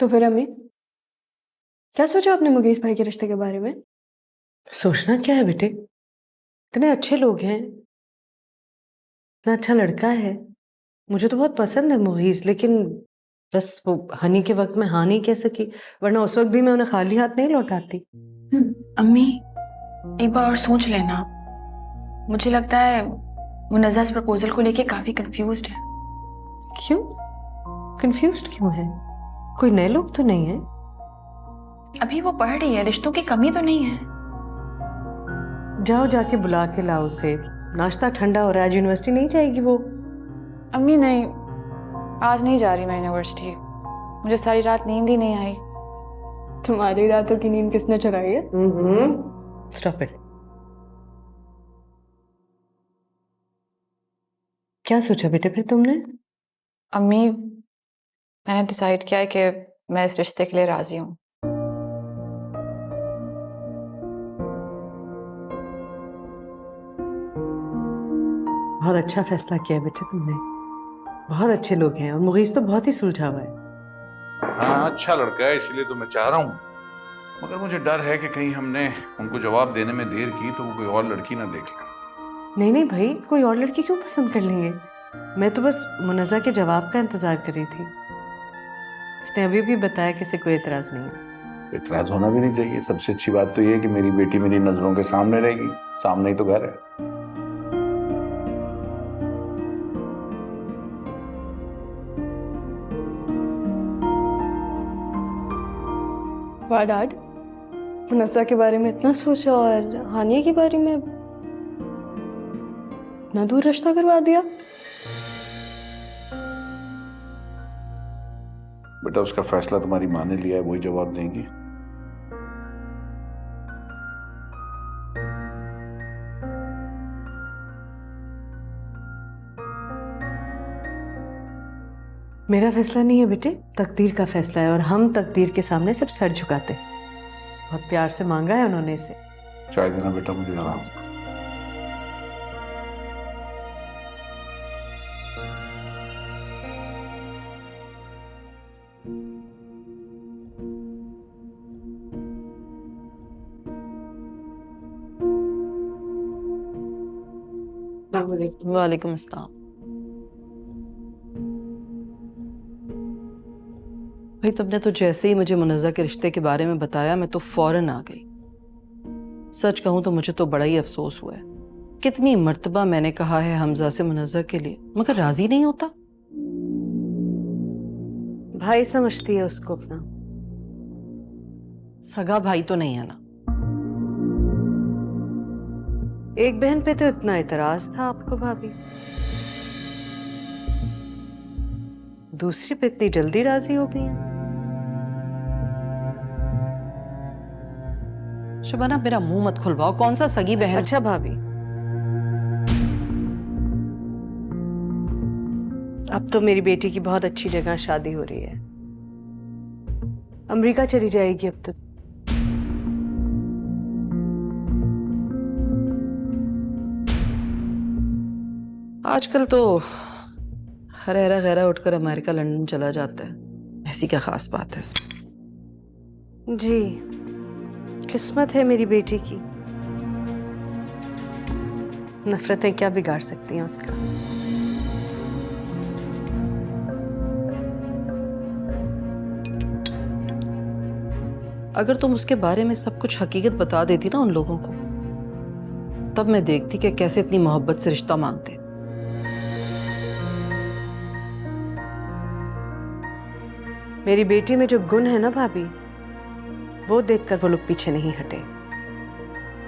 तो फिर अम्मी, क्या सोचा आपने मुकेश भाई के रिश्ते के बारे में? सोचना क्या है बेटे, इतने अच्छे लोग हैं, इतना अच्छा लड़का है। मुझे तो बहुत पसंद है मुगीस, लेकिन बस वो हनी के वक्त में हाँ नहीं कह सकी, वरना उस वक्त भी मैं उन्हें खाली हाथ नहीं लौटाती। अम्मी, एक बार और सोच लेना। मुझे लगता है मुनज़्ज़ा इस प्रपोजल को लेके काफी कंफ्यूज्ड है। क्यों? कंफ्यूज्ड क्यों है? कोई नए लोग तो नहीं है? अभी वो पढ़ रही है, रिश्तों की कमी तो नहीं है। जाओ जाके बुला के लाओ उसे। नाश्ता ठंडा हो रहा है, आज यूनिवर्सिटी नहीं जाएगी वो? अम्मी नहीं, आज नहीं जा रही मैं यूनिवर्सिटी। मुझे सारी रात नींद ही नहीं आई। तुम्हारी रातों की नींद किसने चुराई है? Stop it. क्या सोचा बेटे फिर तुमने? अम्मी, मैंने डिसाइड किया है कि मैं इस रिश्ते के लिए राजी हूँ। बहुत अच्छा फैसला किया बेटे तुमने। बहुत अच्छे लोग हैं और मुगीस तो बहुत ही सुलझा हुआ है। हाँ, अच्छा लड़का है, इसलिए तो मैं चाह रहा हूँ। मगर मुझे डर है कि कहीं हमने उनको जवाब देने में देर की तो वो कोई और लड़की ना देख ले। नहीं नहीं भाई, कोई और लड़की क्यों पसंद कर लेंगे? मैं तो बस मुनज़्ज़ा के जवाब का इंतजार कर रही थी। इसने अभी भी बताया कि इसे कोई एतराज नहीं है। इतराज होना भी नहीं चाहिए। सबसे अच्छी बात तो ये है कि मेरी बेटी मेरी नजरों के सामने रहेगी। सामने ही तो घर है। वाह डैड, मुनज़्ज़ा के बारे में इतना सोचा और हानिया के बारे में इतना दूर रिश्ता करवा दिया। बेटा, उसका फैसला तुम्हारी माँ ने लिया है, वही जवाब देंगी। मेरा फैसला नहीं है बेटे, तकदीर का फैसला है और हम तकदीर के सामने सब सर झुकाते हैं। बहुत प्यार से मांगा है उन्होंने इसे। चाय देना बेटा मुझे आराम से। वालेकुम अस्सलाम। भाई तुमने तो जैसे ही मुझे मुनज़्ज़ा के रिश्ते के बारे में बताया मैं तो फौरन आ गई। सच कहूं तो मुझे तो बड़ा ही अफसोस हुआ है। कितनी मर्तबा मैंने कहा है हमजा से मुनज़्ज़ा के लिए, मगर राजी नहीं होता। भाई समझती है उसको अपना। सगा भाई तो नहीं है ना। एक बहन पे तो इतना एतराज था आपको भाभी, दूसरी पे इतनी जल्दी राजी हो गई हैं। शबाना मेरा मुंह मत खुलवाओ, कौन सा सगी बहन। अच्छा भाभी, अब तो मेरी बेटी की बहुत अच्छी जगह शादी हो रही है। अमेरिका चली जाएगी अब तो। आजकल तो हरेरा गैरा उठकर अमेरिका लंदन चला जाता है, ऐसी क्या खास बात है इसमें। जी, किस्मत है मेरी बेटी की। नफरतें क्या बिगाड़ सकती हैं उसका। अगर तुम उसके बारे में सब कुछ हकीकत बता देती ना उन लोगों को, तब मैं देखती कि कैसे इतनी मोहब्बत से रिश्ता मांगते। मेरी बेटी में जो गुण है ना भाभी, वो देखकर वो लोग पीछे नहीं हटे।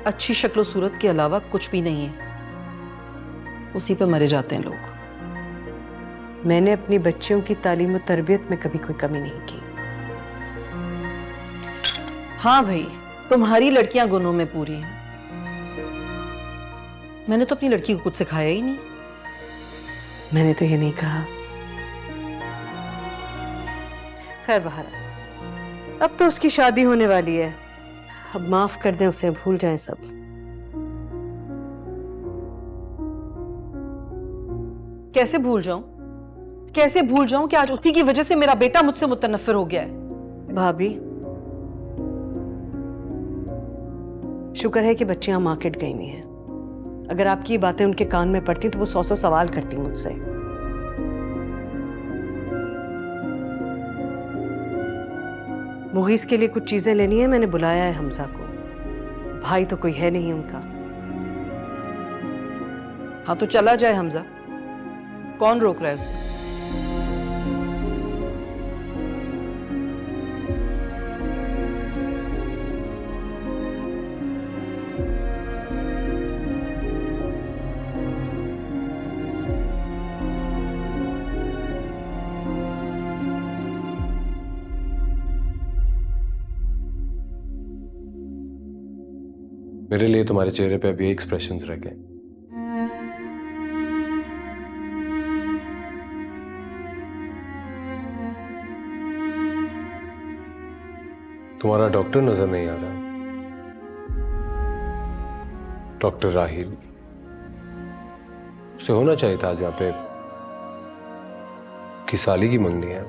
अच्छी शक्ल सूरत के अलावा कुछ भी नहीं है, उसी पे मरे जाते हैं लोग। मैंने अपनी बच्चियों की तालीम और तरबियत में कभी कोई कमी नहीं की। हाँ भाई, तुम्हारी लड़कियां गुणों में पूरी हैं। मैंने तो अपनी लड़की को कुछ सिखाया ही नहीं। मैंने तो ये नहीं कहा। खैर बहरहाल, अब तो उसकी शादी होने वाली है। अब माफ कर दें उसे, भूल जाएं सब। कैसे भूल जाऊं? कैसे भूल जाऊं कि आज उसी की वजह से मेरा बेटा मुझसे मुतनफिर हो गया है। भाभी, शुक्र है कि बच्चियां मार्केट गई नहीं हैं। अगर आपकी ये बातें उनके कान में पड़ती तो वो 100 सवाल करती मुझसे। मुगीस के लिए कुछ चीजें लेनी है, मैंने बुलाया है हमजा को। भाई तो कोई है नहीं उनका। हाँ तो चला जाए हमजा, कौन रोक रहा है उसे? मेरे लिए तुम्हारे चेहरे पे अभी एक्सप्रेशंस रह गए। तुम्हारा डॉक्टर नजर नहीं आ रहा। डॉक्टर राहिल, उसे होना चाहिए था आज यहाँ पे। किसाली की मंगनी है।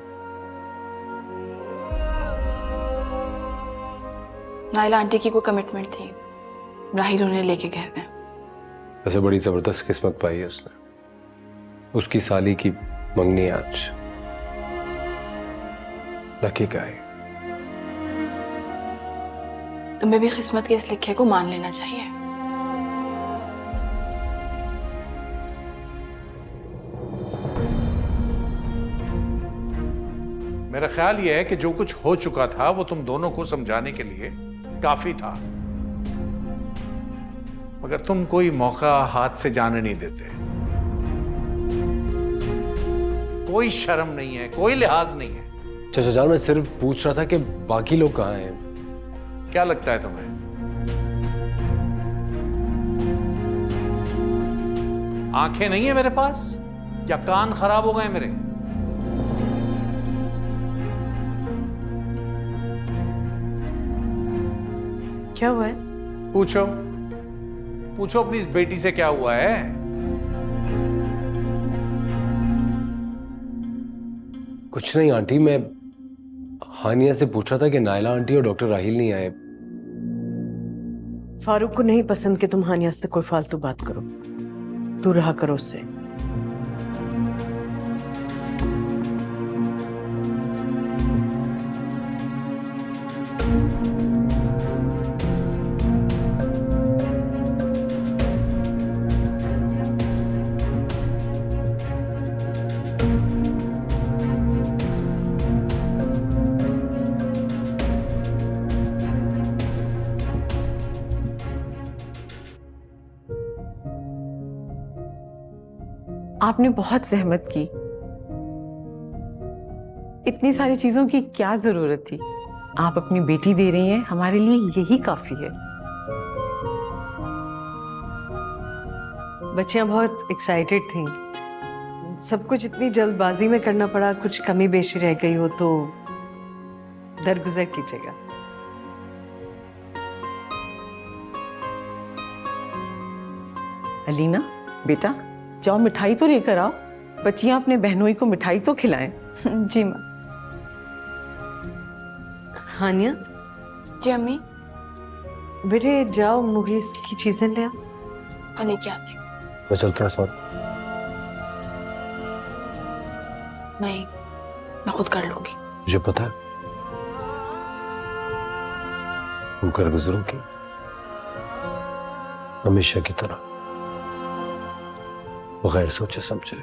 नाइला आंटी की कोई कमिटमेंट थी, राहिल उन्हें लेके गए हैं। वैसे बड़ी जबरदस्त किस्मत पाई है उसने। उसकी साली की मंगनी आज। Lucky guy. तुम्हें भी किस्मत के इस लिखे को मान लेना चाहिए। मेरा ख्याल यह है कि जो कुछ हो चुका था वो तुम दोनों को समझाने के लिए काफी था, मगर तुम कोई मौका हाथ से जाने नहीं देते। कोई शर्म नहीं है, कोई लिहाज नहीं है। चाचा जान, मैं सिर्फ पूछ रहा था कि बाकी लोग कहाँ हैं। क्या लगता है तुम्हें? आंखें नहीं है मेरे पास या कान खराब हो गए मेरे? क्या हुआ है? पूछो पूछो अपनी इस बेटी से क्या हुआ है। कुछ नहीं आंटी, मैं हानिया से पूछ रहा था कि नायला आंटी और डॉक्टर राहिल नहीं आए। फारूक को नहीं पसंद कि तुम हानिया से कोई फालतू बात करो। दूर रहा करो उससे। आपने बहुत जहमत की। इतनी सारी चीजों की क्या जरूरत थी? आप अपनी बेटी दे रही हैं, हमारे लिए यही काफी है। बच्चियां बहुत एक्साइटेड थीं। सब कुछ इतनी जल्दबाजी में करना पड़ा, कुछ कमी बेशी रह गई हो तो दरगुजर कीजिएगा। अलीना बेटा, जाओ मिठाई तो लेकर आओ। बच्चियां अपने बहनोई को मिठाई तो खिलाएं। जी माँ। हानिया, जी अम्मी, बेटे जाओ मुगीस की चीजें ले आओ। और लेके आती हूँ। मैं चलता हूँ साथ। नहीं, मैं खुद कर लूंगी। मुझे पता है तुम कर गुजरोगी हमेशा की तरह, बगैर सोचे समझे।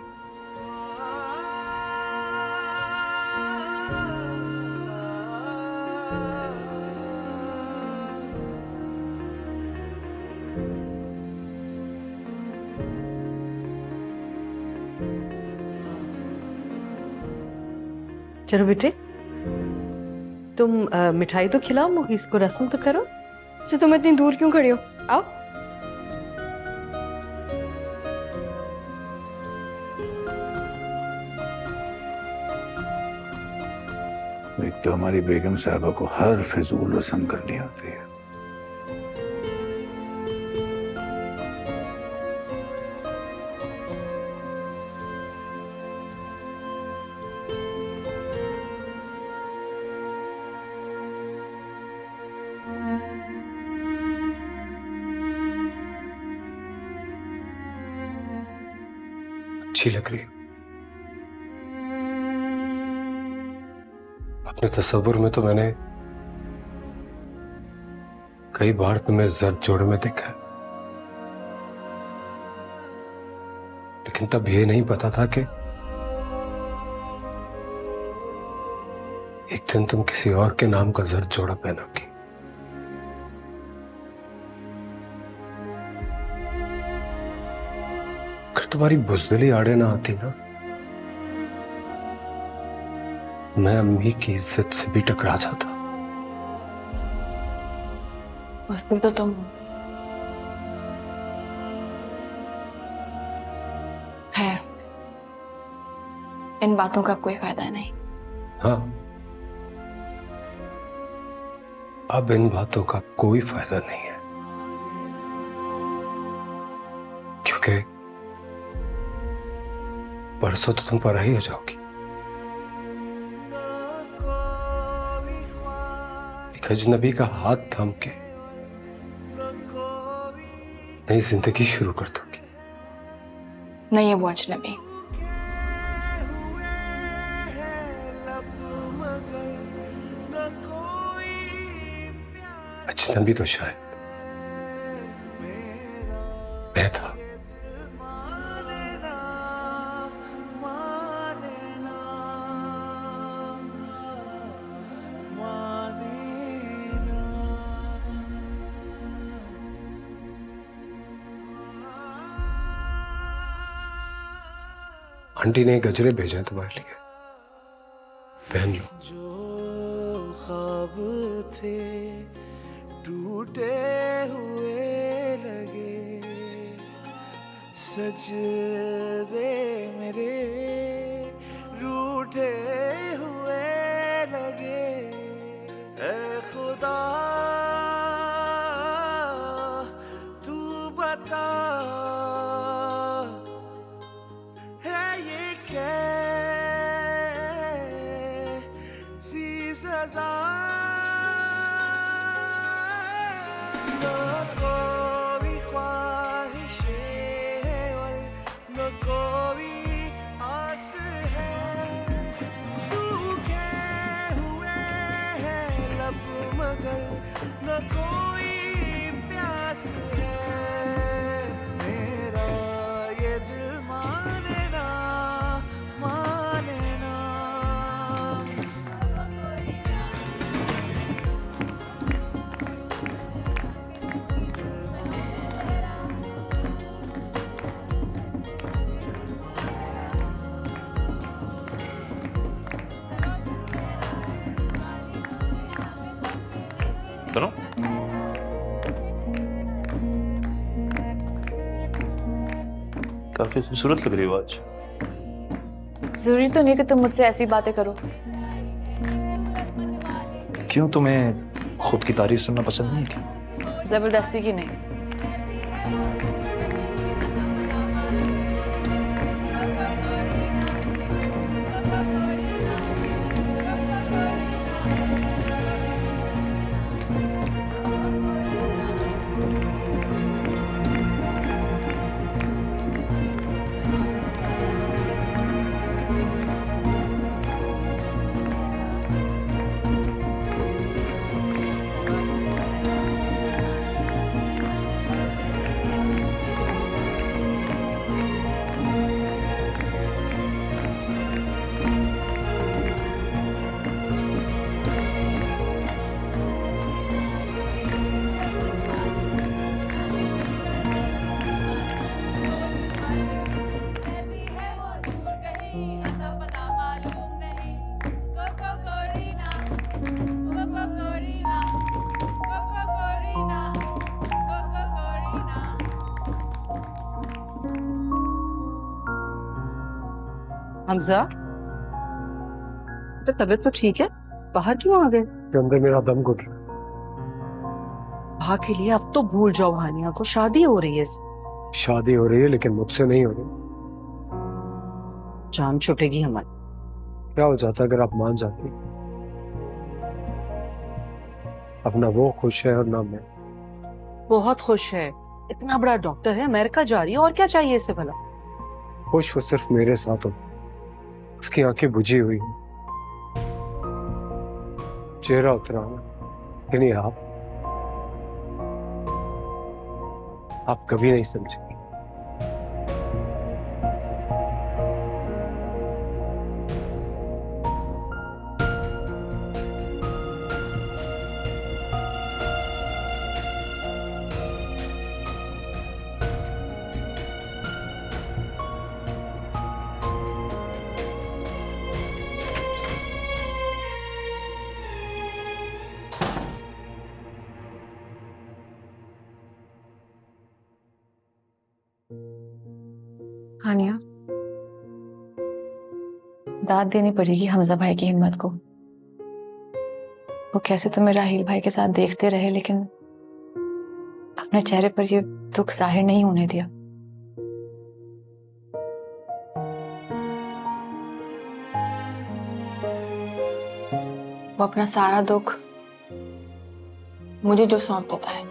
चलो बेटे, तुम मिठाई तो खिलाओ मुगीस को, रस्म तो करो। तो तुम इतनी दूर क्यों खड़ी हो? आओ। एक तो हमारी बेगम साहबा को हर फिजूल रस्म करनी होती है। अच्छी लग रही हो। अपने तस्वुर में तो मैंने कई बार तुम्हें जर्द जोड़े में देखा है, लेकिन तब ये नहीं पता था कि एक दिन तुम किसी और के नाम का जर्द जोड़ा पहनोगी। अगर तुम्हारी बुज़दिली आड़े ना आती ना, मैं अम्मी की इज्जत से भी टकरा जाता। उस दिन तो तुम है, इन बातों का कोई फायदा नहीं। हाँ, अब इन बातों का कोई फायदा नहीं है, क्योंकि परसों तो तुम पराई हो जाओगी। एक अजनबी का हाथ थाम के नई जिंदगी शुरू कर दोगी। नहीं है वो अजनबी। अजनबी तो शायद मैं था। आंटी ने गजरे भेजे हैं तुम्हारे लिए, पहन लो। जो ख्वाब थे टूटे हुए लगे, सजदे मेरे रूठे हुए लगे। ऐ खुदा तू बता, है ये कैसी सजा। न कोई ख्वाहिशें हैं और न कोई आस है, सूखे हुए हैं लब मगर न कोई प्यास है। मेरा ये दिल माने ना माने ना। सुनो, काफी खूबसूरत लग रही हो आज। जरूरी तो नहीं कि तुम मुझसे ऐसी बातें करो। क्यों, तुम्हें खुद की तारीफ सुनना पसंद नहीं है क्या? जबरदस्ती की नहीं। हमजा, तो तबीयत तो ठीक है, बाहर क्यों आ गए? अंदर मेरा दम घुट रहा है। बाहर के लिए अब तो भूल जाओ, हानिया को शादी हो रही है। शादी हो रही है लेकिन मुझसे नहीं हो रही। जान छुटेगी हमारी। क्या हो जाता अगर आप मान जाती? अब ना वो खुश है और ना मैं। बहुत खुश है, इतना बड़ा डॉक्टर है, अमेरिका जा रही है, और क्या चाहिए इसे भला? खुश वो सिर्फ मेरे साथ हो। उसकी आंखें बुझी हुई हैं, चेहरा उतरा है, लेकिन आप कभी नहीं समझेंगे। हानिया, दाद देनी पड़ेगी हमजा भाई की हिम्मत को। वो कैसे तुम्हें राहील भाई के साथ देखते रहे, लेकिन अपने चेहरे पर ये दुख जाहिर नहीं होने दिया। वो अपना सारा दुख मुझे जो सौंप देता है।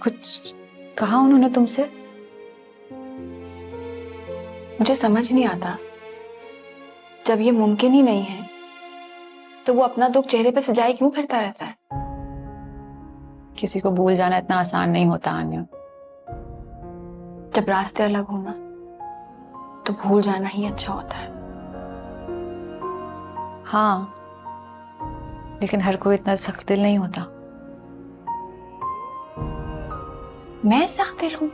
कुछ कहा उन्होंने तुमसे? मुझे समझ नहीं आता, जब ये मुमकिन ही नहीं है तो वो अपना दुख चेहरे पे सजाए क्यों फिरता रहता है? किसी को भूल जाना इतना आसान नहीं होता आन्या। जब रास्ते अलग हो ना, तो भूल जाना ही अच्छा होता है। हाँ, लेकिन हर कोई इतना सख्त दिल नहीं होता। मैं सख्त दिल हूं?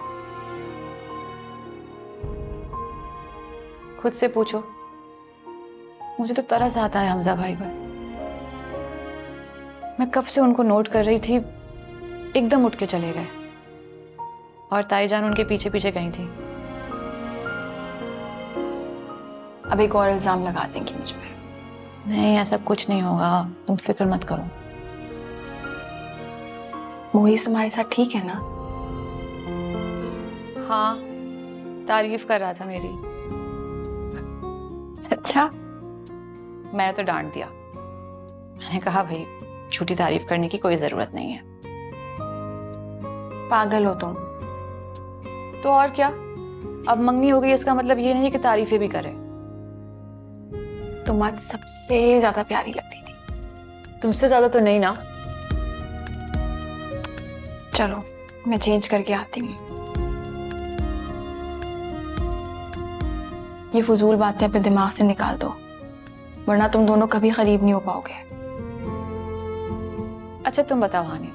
खुद से पूछो। मुझे तो तरस आता है हमजा भाई पर। मैं कब से उनको नोट कर रही थी, एकदम उठ के चले गए और ताईजान उनके पीछे पीछे गई थी। अब एक और इल्जाम लगा देंगी मुझ पे। नहीं, ऐसा कुछ नहीं होगा, तुम फिक्र मत करो। मोहित तुम्हारे साथ ठीक है ना? हाँ, तारीफ कर रहा था मेरी। अच्छा। मैं तो डांट दिया। मैंने कहा भाई, झूठी तारीफ करने की कोई जरूरत नहीं है। पागल हो तुम। तो और क्या, अब मंगनी हो गई इसका मतलब ये नहीं कि तारीफें भी करे। तुम आज सबसे ज्यादा प्यारी लग रही थी। तुमसे ज्यादा तो नहीं ना। चलो मैं चेंज करके आती हूँ। ये फजूल बातें अपने दिमाग से निकाल दो, वरना तुम दोनों कभी करीब नहीं हो पाओगे। अच्छा तुम बताओ हानिया,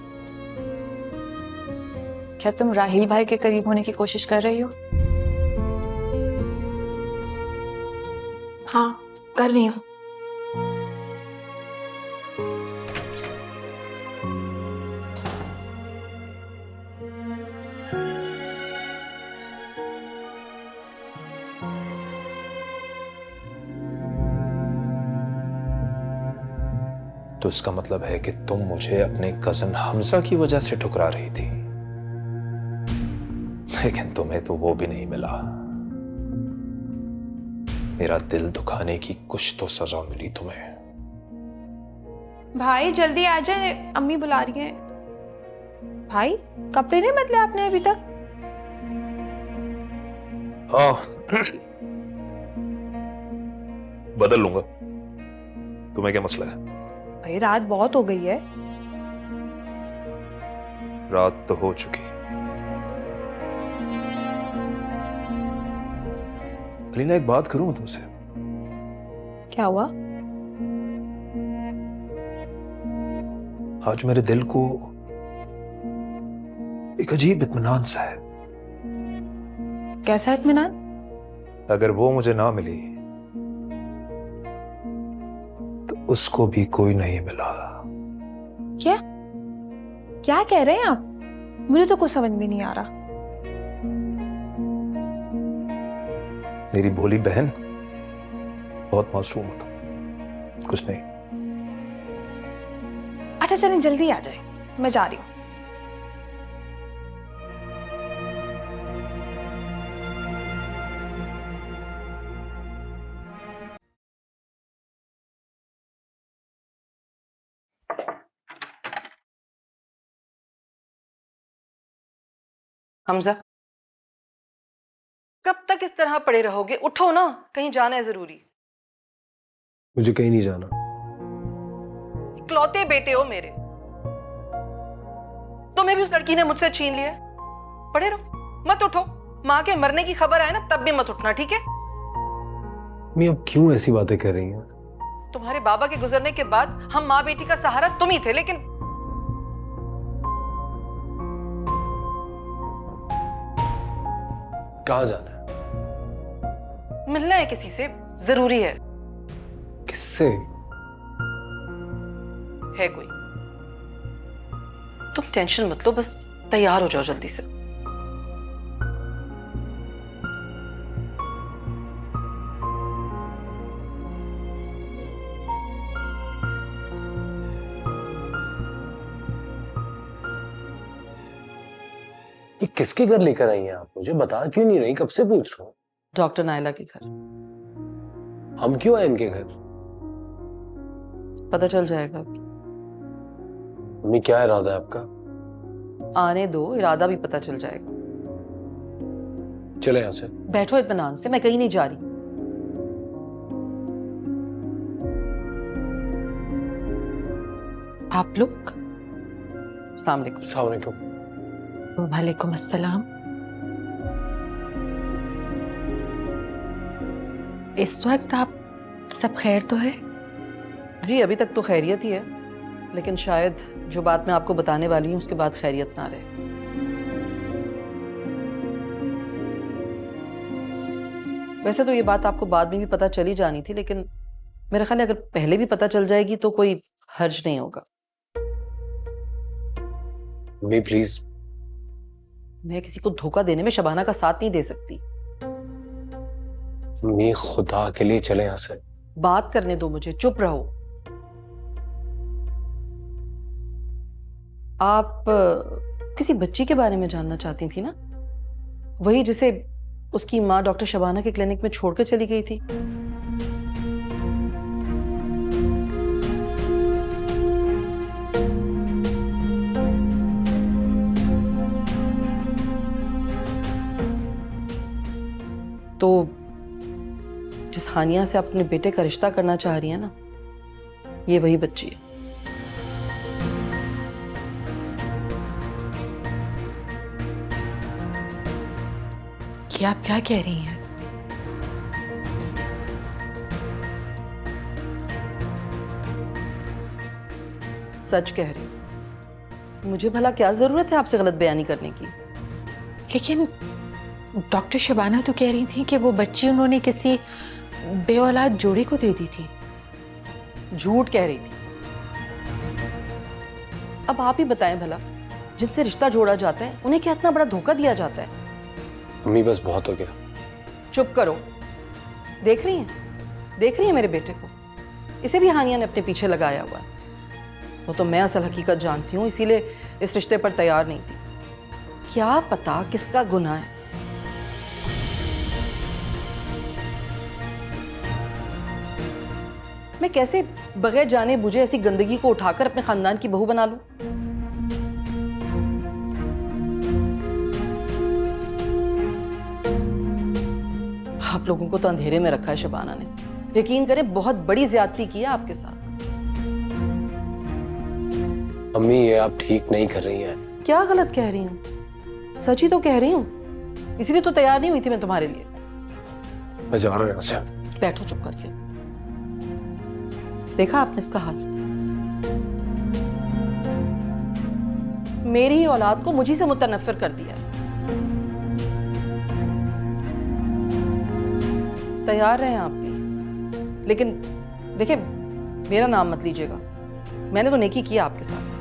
क्या तुम राहील भाई के करीब होने की कोशिश कर रही हो? हाँ, कर रही हूँ। तो इसका मतलब है कि तुम मुझे अपने कजन हमजा की वजह से ठुकरा रही थी, लेकिन तुम्हें तो वो भी नहीं मिला। मेरा दिल दुखाने की कुछ तो सजा मिली तुम्हें। भाई जल्दी आ जाए, अम्मी बुला रही हैं। भाई कपड़े नहीं बदले आपने अभी तक? हाँ बदल लूंगा। तुम्हें क्या मसला है? भाई रात बहुत हो गई है। रात तो हो चुकी। कलीना एक बात करूं मैं तुमसे? क्या हुआ? आज मेरे दिल को एक अजीब इत्मीनान सा है। कैसा इत्मीनान? अगर वो मुझे ना मिली तो उसको भी कोई नहीं मिला। क्या क्या कह रहे हैं आप? मुझे तो कुछ समझ में नहीं आ रहा। मेरी भोली बहन, बहुत मासूम हो तुम। कुछ नहीं। अच्छा चलें जल्दी आ जाए, मैं जा रही हूँ। हमजा, कब तक इस तरह पड़े रहोगे? उठो ना, कहीं जाना है जरूरी। मुझे कहीं नहीं जाना। इकलौते बेटे हो मेरे, तुम्हें भी उस लड़की ने मुझसे छीन लिया। पड़े रहो, मत उठो। माँ के मरने की खबर आए ना, तब भी मत उठना, ठीक है? मैं अब क्यों ऐसी बातें कर रही हैं? तुम्हारे बाबा के गुजरने के बाद हम माँ बेटी का सहारा तुम ही थे, लेकिन कहाँ जाना है? मिलना है किसी से, जरूरी है। किससे? है कोई? तुम टेंशन मत लो, बस तैयार हो जाओ जल्दी से। ये किसके घर लेकर आई हैं आप? मुझे बता क्यों नहीं रही? कब से पूछ रहा हूँ। डॉक्टर नायला के घर। हम क्यों आए इनके घर? पता चल जाएगा। मम्मी क्या इरादा है आपका? आने दो, इरादा भी पता चल जाएगा। चले यहाँ से। बैठो इत्मीनान से, मैं कहीं नहीं जा रही। आप लोग? अस्सलाम वालेकुम। अस्सलाम वालेकुम। वालेकुम अस्सलाम। इस वक्त आप सब खैर तो है? जी अभी तक तो खैरियत ही है, लेकिन शायद जो बात मैं आपको बताने वाली हूँ उसके बाद खैरियत ना रहे। वैसे तो ये बात आपको बाद में भी पता चली जानी थी, लेकिन मेरा ख्याल है अगर पहले भी पता चल जाएगी तो कोई हर्ज नहीं होगा। Mummy please. मैं किसी को धोखा देने में शबाना का साथ नहीं दे सकती। मम्मी खुदा के लिए चले यहाँ से। बात करने दो मुझे, चुप रहो। आप किसी बच्ची के बारे में जानना चाहती थी ना? वही जिसे उसकी माँ डॉक्टर शबाना के क्लिनिक में छोड़कर चली गई थी। तो जिस हानिया से आप अपने बेटे का रिश्ता करना चाह रही हैं ना, ये वही बच्ची है। ये आप क्या कह रही हैं? सच कह रही हूं। मुझे भला क्या जरूरत है आपसे गलत बयानी करने की? लेकिन डॉक्टर शबाना तो कह रही थी कि वो बच्ची उन्होंने किसी बेऔलाद जोड़े को दे दी थी। झूठ कह रही थी। अब आप ही बताएं भला, जिनसे रिश्ता जोड़ा जाता है उन्हें क्या इतना बड़ा धोखा दिया जाता है? मम्मी बस बहुत हो गया। चुप करो। देख रही हैं? देख रही हैं मेरे बेटे को? इसे भी हानिया ने अपने पीछे लगाया हुआ है। वो तो मैं असल हकीकत जानती हूँ, इसीलिए इस रिश्ते पर तैयार नहीं थी। क्या पता किसका गुनाह है। मैं कैसे बगैर जाने बुझे ऐसी गंदगी को उठाकर अपने खानदान की बहू बना लूं? आप लोगों को तो अंधेरे में रखा है शबाना ने। यकीन करें बहुत बड़ी ज्यादती की है आपके साथ। मम्मी ये आप ठीक नहीं कर रही हैं। क्या गलत कह रही हूँ? सच ही तो कह रही हूँ, इसीलिए तो तैयार नहीं हुई थी मैं तुम्हारे लिए। मैं जा रहा हूँ यहाँ से। बैठो चुप करके। देखा आपने इसका हाल? मेरी ही औलाद को मुझी से मुतनफ्फिर कर दिया। तैयार रहें आप भी, लेकिन देखिए मेरा नाम मत लीजिएगा। मैंने तो नेकी किया आपके साथ।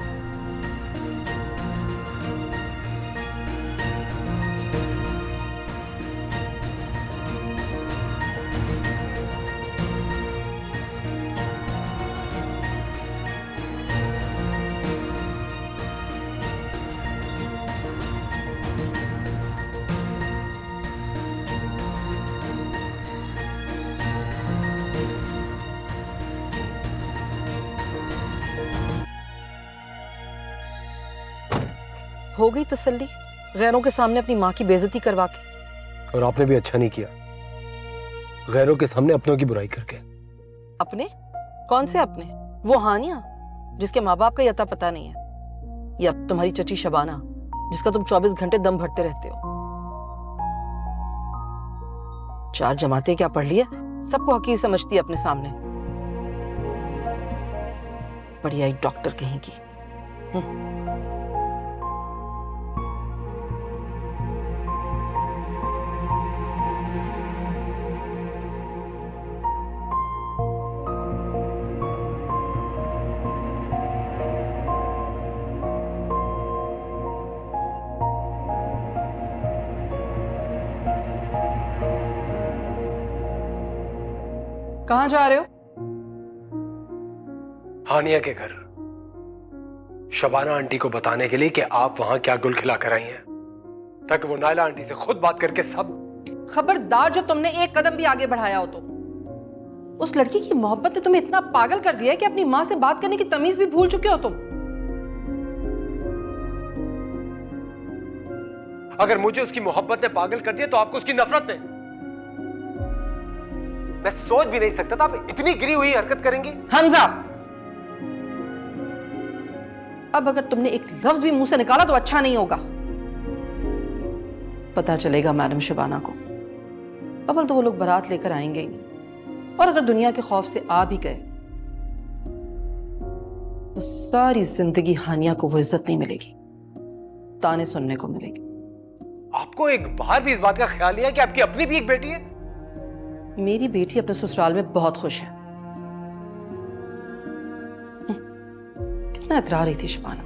हो गई तसल्ली गैरों के सामने अपनी माँ की बेइज्जती करवा के? और आपने भी अच्छा नहीं किया, गैरों के सामने अपनों की बुराई करके। अपने? कौन से अपने? वो हानिया जिसके माँ बाप का अता पता नहीं है, या तुम्हारी चची शबाना जिसका तुम 24 घंटे दम भरते रहते हो। 4 जमातें क्या पढ़ लिए, सबको हकीर समझती है अपने सामने। बढ़िया एक डॉक्टर कहीं की। कहाँ जा रहे हो? हानिया के घर, शबाना आंटी को बताने के लिए कि आप वहां क्या गुल खिला कर आई हैं, ताकि वो नायला आंटी से खुद बात करके सब। खबरदार जो तुमने एक कदम भी आगे बढ़ाया हो तो। उस लड़की की मोहब्बत ने तुम्हें इतना पागल कर दिया है कि अपनी माँ से बात करने की तमीज भी भूल चुके हो तुम। अगर मुझे उसकी मोहब्बत ने पागल कर दिया तो आपको उसकी नफरत ने। मैं सोच भी नहीं सकता था आप इतनी गिरी हुई हरकत करेंगी। हमजा, अब अगर तुमने एक लफ्ज भी मुंह से निकाला तो अच्छा नहीं होगा। पता चलेगा मैडम शबाना को। अव्वल तो वो लोग बारात लेकर आएंगे ही नहीं, और अगर दुनिया के खौफ से आ भी गए तो सारी जिंदगी हानिया को वो इज्जत नहीं मिलेगी, ताने सुनने को मिलेगी। आपको एक बार भी इस बात का ख्याल नहीं है कि आपकी अपनी भी एक बेटी है? मेरी बेटी अपने ससुराल में बहुत खुश है। कितना इतरा रही थी शबाना।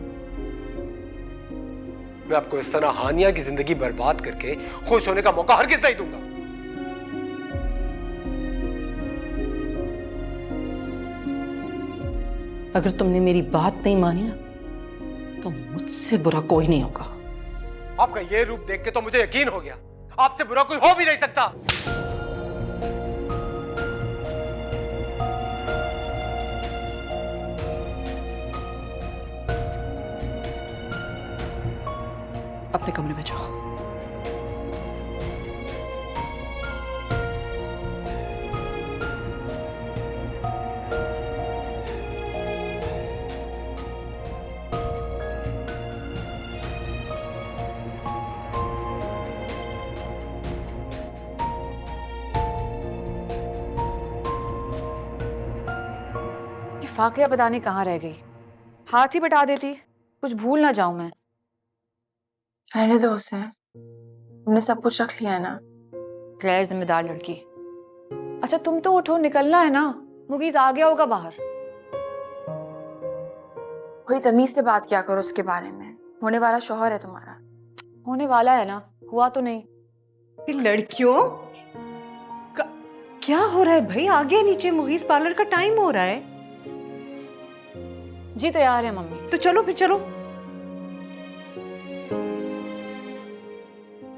मैं आपको इस तरह हानिया की जिंदगी बर्बाद करके खुश होने का मौका हरगिज़ नहीं दूंगा। अगर तुमने मेरी बात नहीं मानी ना तो मुझसे बुरा कोई नहीं होगा। आपका ये रूप देख के तो मुझे यकीन हो गया आपसे बुरा कोई हो भी नहीं सकता। अपने कमरे में जाओ। फाकिया पता नहीं कहाँ रह गई, हाथ ही बटा देती, कुछ भूल ना जाऊं मैं। रहने दो उसे, हमने सब कुछ रख लिया है ना। क्लेयर जिम्मेदार लड़की। अच्छा तुम तो उठो, निकलना है ना, मुगीज आ गया होगा बाहर। थोड़ी तमीज से बात किया करो उसके बारे में, होने वाला शौहर है तुम्हारा। होने वाला है ना, हुआ तो नहीं। लड़कियों क्या हो रहा है भाई? आगे नीचे मुगीज पार्लर का टाइम हो रहा है। जी तैयार है मम्मी। तो चलो फिर चलो।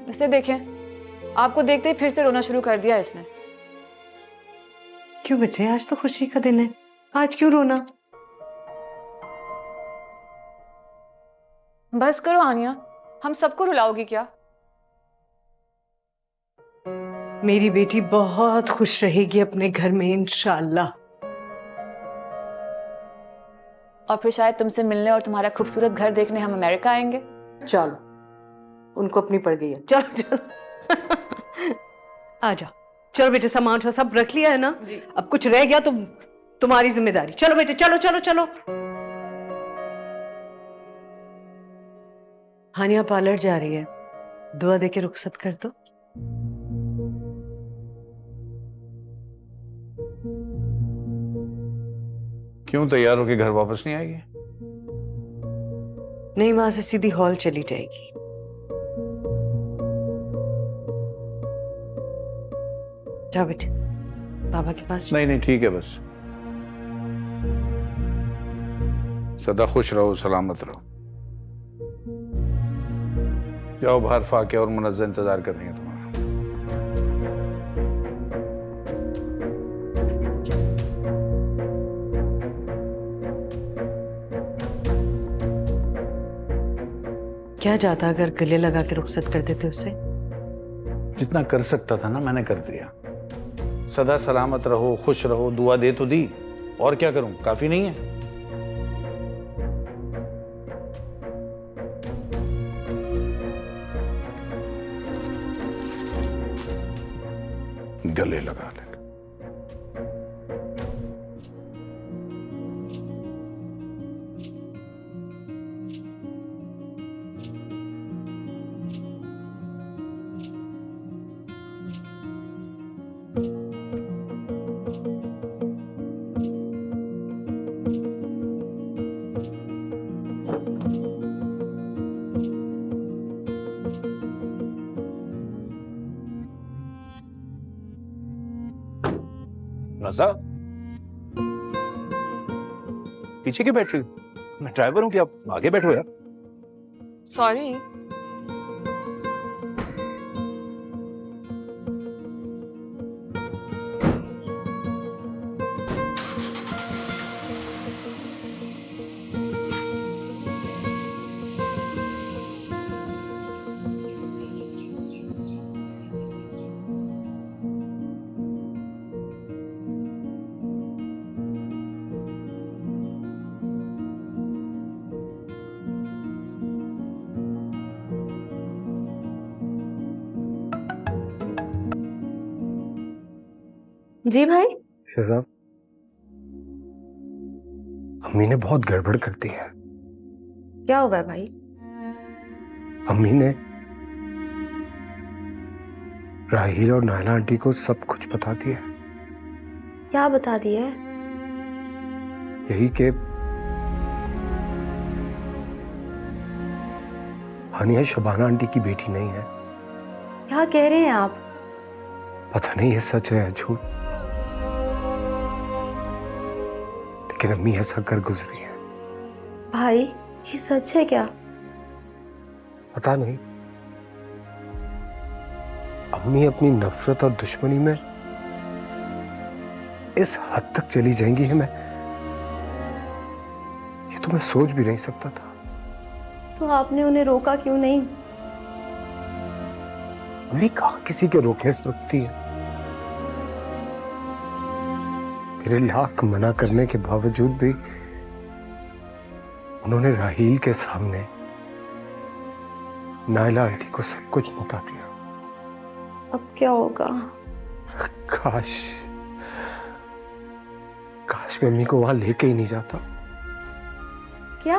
इसे देखें, आपको देखते ही फिर से रोना शुरू कर दिया इसने। क्यों बेटे, आज तो खुशी का दिन है, आज क्यों रोना? बस करो आनिया, हम सबको रुलाओगी क्या? मेरी बेटी बहुत खुश रहेगी अपने घर में इंशाअल्लाह। और फिर शायद तुमसे मिलने और तुम्हारा खूबसूरत घर देखने हम अमेरिका आएंगे। चलो, उनको अपनी पड़ गई है। चलो चलो आ जाओ। चलो बेटे, सामान सब रख लिया है ना? अब कुछ रह गया तो तुम्हारी जिम्मेदारी। चलो बेटे, चलो चलो चलो। हानिया पार्लर जा रही है, दुआ दे के रुखसत कर दो। क्यों तैयार होके घर वापस नहीं आएगी? नहीं, वहां से सीधी हॉल चली जाएगी। जाओ बेटे, बाबा के पास। नहीं नहीं ठीक है, बस सदा खुश रहो, सलामत रहो। जाओ बाहर, फाकिया और मुनज़्ज़ा इंतजार कर रही है तुम्हारा। क्या जाता अगर गले लगा के रुखसत कर देते उसे? जितना कर सकता था ना मैंने कर दिया। सदा सलामत रहो, खुश रहो, दुआ दे तो दी, और क्या करूं? काफी नहीं है? गले लगा ले। नज़ा, पीछे क्यों बैठ रही हो? मैं ड्राइवर हूं कि आप आगे बैठो यार। सॉरी। जी भाई। शहजाद, अम्मी ने बहुत गड़बड़ कर दी है। क्या हुआ है भाई? अम्मी ने राहील और नायला आंटी को सब कुछ बता दिया। क्या बता दिया है? यही कि हानिया शबाना आंटी की बेटी नहीं है। क्या कह रहे हैं आप? पता नहीं ये सच है या झूठ, लेकिन अम्मी ऐसा कर गुजरी है। भाई ये सच है क्या? पता नहीं, अम्मी अपनी नफरत और दुश्मनी में इस हद तक चली जाएंगी है, ये तो मैं सोच भी नहीं सकता था। तो आपने उन्हें रोका क्यों नहीं? अम्मी कहाँ किसी के रोकने से रुकती है। मेरे लाख मना करने के बावजूद भी उन्होंने राहील के सामने नायला आंटी को सब कुछ बता दिया। अब क्या होगा? काश काश मैं अम्मी को वहां लेके ही नहीं जाता। क्या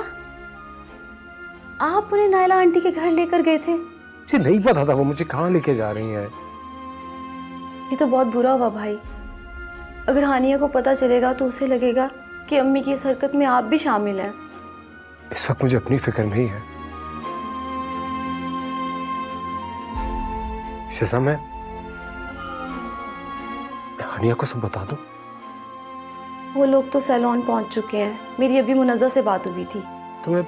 आप उन्हें नायला आंटी के घर लेकर गए थे? मुझे नहीं पता था वो मुझे कहाँ लेके जा रही हैं। ये तो बहुत बुरा हुआ भाई। अगर हानिया को पता चलेगा तो उसे लगेगा कि अम्मी की इस हरकत में आप भी शामिल हैं। इस वक्त मुझे अपनी फिक्र नहीं है। शिजा, मैं हानिया को सब बता दूं? वो लोग तो सैलून पहुंच चुके हैं। मेरी अभी मुनज़्ज़ा से बात हुई थी। तो मैं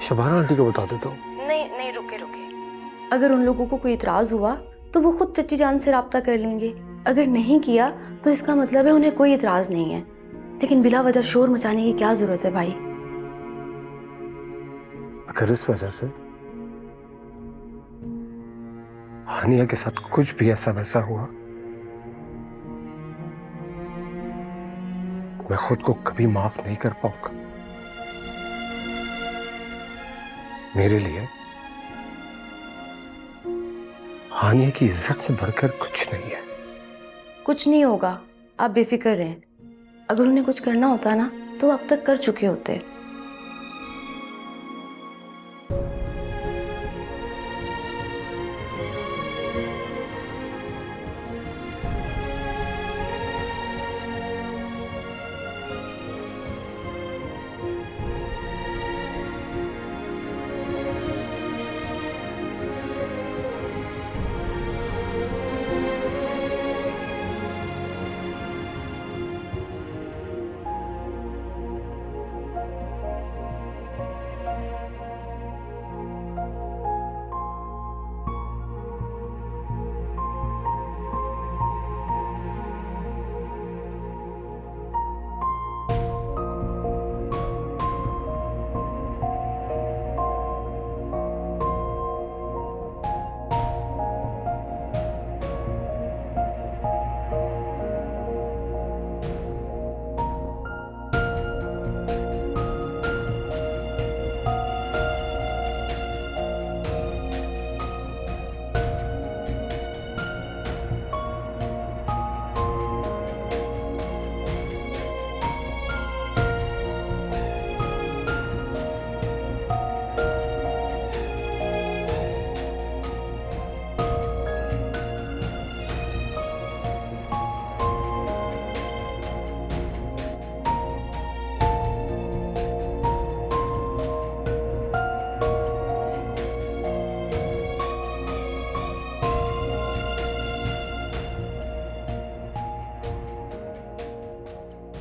शबाना आंटी को बता देता हूँ। नहीं रुके। अगर उन लोगों को कोई इतराज हुआ तो वो खुद चच्ची जान से राब्ता कर लेंगे। अगर नहीं किया तो इसका मतलब है उन्हें कोई इतराज नहीं है। लेकिन बिला वजह शोर मचाने की क्या जरूरत है भाई? अगर इस वजह से हानिया के साथ कुछ भी ऐसा वैसा हुआ, मैं खुद को कभी माफ नहीं कर पाऊंगा। मेरे लिए हानिया की इज्जत से बढ़कर कुछ नहीं है। कुछ नहीं होगा, आप बेफिक्र रहें। अगर उन्हें कुछ करना होता ना तो अब तक कर चुके होते।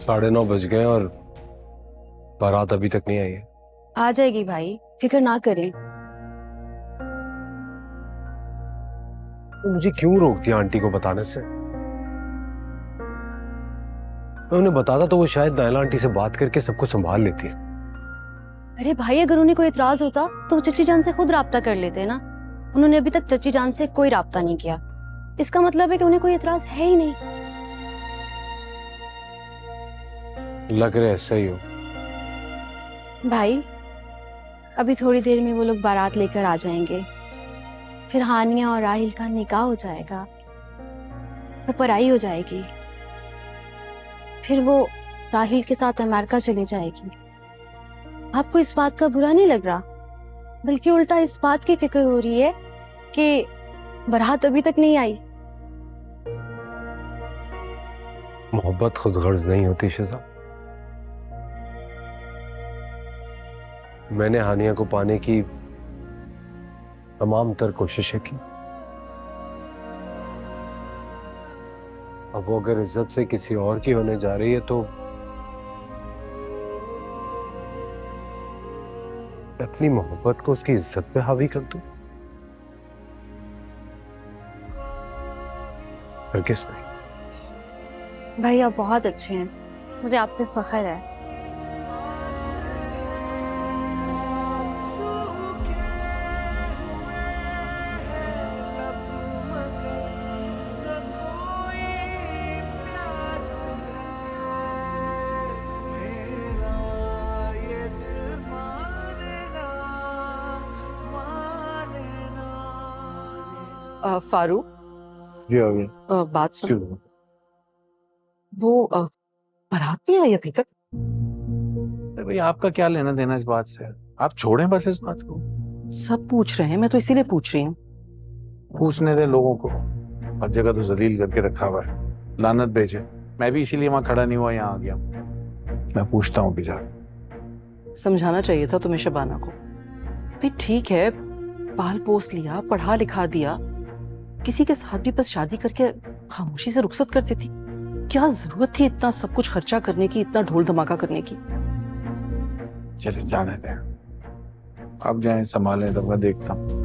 9:30 बज गए और बारात अभी तक नहीं आई है। आ जाएगी भाई, फिक्र ना करें। तो मुझे क्यों रोक दिया आंटी को बताने से? मैं उन्हें बताता तो वो शायद नायला आंटी से बात करके सब कुछ संभाल लेती है। अरे भाई, अगर उन्हें कोई इतराज होता तो वो चच्ची जान से खुद राब्ता कर लेते ना। उन्होंने अभी तक चच्ची जान से कोई राब्ता नहीं किया, इसका मतलब है कि उन्हें कोई इतराज है ही नहीं। लग रहा है ऐसा ही हो। भाई, अभी थोड़ी देर में वो लोग बारात लेकर आ जाएंगे, फिर हानिया और राहिल का निकाह हो जाएगा, वो पराई हो जाएगी, फिर वो राहिल के साथ अमेरिका चली जाएगी। आपको इस बात का बुरा नहीं लग रहा, बल्कि उल्टा इस बात की फिक्र हो रही है कि बारात अभी तक नहीं आई। मोहब्बत खुद गर्ज नहीं होती शिजा। मैंने हानिया को पाने की तमाम तर कोशिशें की। अब वो अगर इज्जत से किसी और की होने जा रही है तो अपनी मोहब्बत को उसकी इज्जत पे हावी कर दूं? हरगिज़ नहीं। भाई, आप बहुत अच्छे हैं, मुझे आप पे फख्र है। फारूक, जी आ गया। बात सुन, वो बारात नहीं आई अभी तक। अरे भाई, आपका क्या लेना देना इस बात से? आप छोड़ें बस इस बात को। सब पूछ रहे हैं, मैं तो इसीलिए पूछ रही हूँ। पूछने दे लोगों को, हर जगह तो जलील करके रखा हुआ है, लानत भेजे। मैं भी इसीलिए वहां खड़ा नहीं हुआ, यहाँ आ गया। मैं पूछता हूँ बिजा। समझाना चाहिए था तुम्हें शबाना को। भाई ठीक है, पाल पोस लिया, पढ़ा लिखा दिया, किसी के साथ भी बस शादी करके खामोशी से रुखसत कर देती। क्या जरूरत थी इतना सब कुछ खर्चा करने की, इतना ढोल धमाका करने की? चलिए जाने दें, अब जाएं, संभालें, तो मैं देखता हूँ।